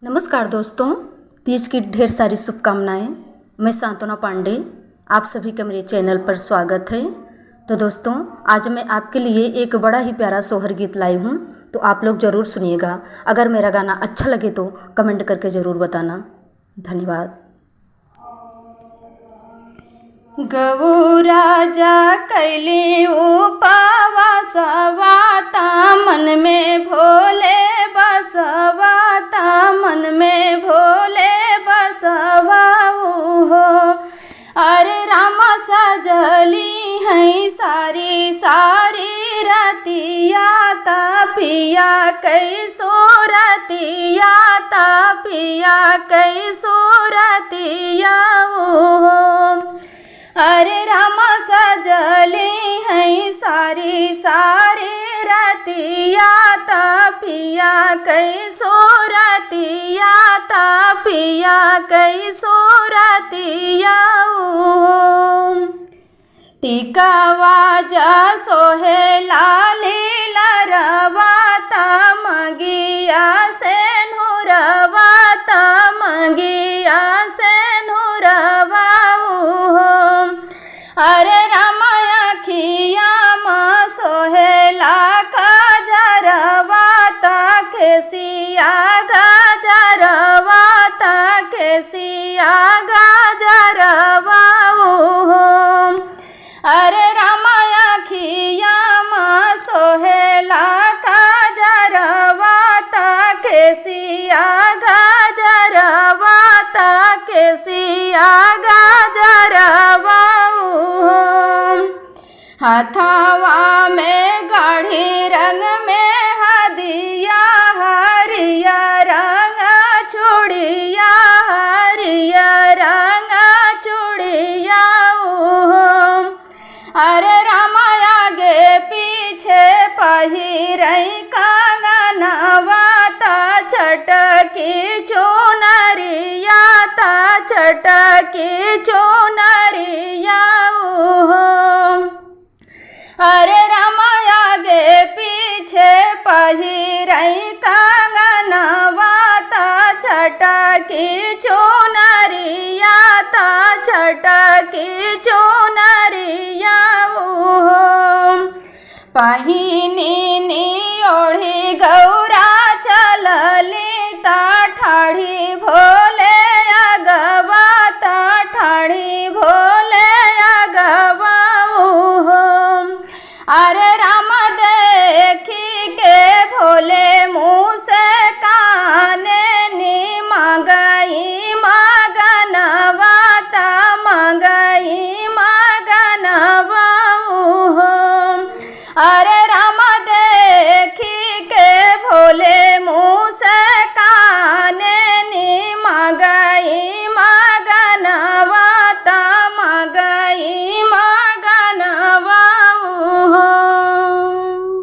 नमस्कार दोस्तों, तीज की ढेर सारी शुभकामनाएं। मैं सांत्वना पांडे, आप सभी का मेरे चैनल पर स्वागत है। तो दोस्तों, आज मैं आपके लिए एक बड़ा ही प्यारा सोहर गीत लाई हूँ, तो आप लोग ज़रूर सुनिएगा। अगर मेरा गाना अच्छा लगे तो कमेंट करके ज़रूर बताना। धन्यवाद। गौ राजा कैली उपवासवाता, मन में भोले बसवाता, मन में भोले बसवाऊ हो। अरे रामा सजली हैं सारी सारी रतिया, पिया कैसो रतिया, पिया कैसो रतिया हो। अरे रामा सजली हैं सारी सारी रतिया, पिया कैसो रतिया, पिया कैसो रतिया। टिकावा जा सोहे लाली लरवाता, मगिया से नुरवाता, मगिया से नुरवाऊ हो। अरे रामाया खिया माँ सोहेला गजरवाता, केसिया गजरवाता, केसिया गजरवाऊ हो। अरे रामाया खिया माँ सोहेला गजरवाता, केसिया गजरवाता, केसिया गजरवाऊ। हथवा में गाढ़ी रंग में हदिया, हरिया रंग चूड़िया, हरिया रंग चूड़िया। अरे रामाया गे पीछे पहिरई कंगनवाता, चटकी चुनरिया, चटकी चुनरिया हो। अरे रामाया गे पीछे पहिरई कंगनवाता, चटकी चुनरिया, चटकी चुनरिया हो। पहिनी ओढ़ी गौ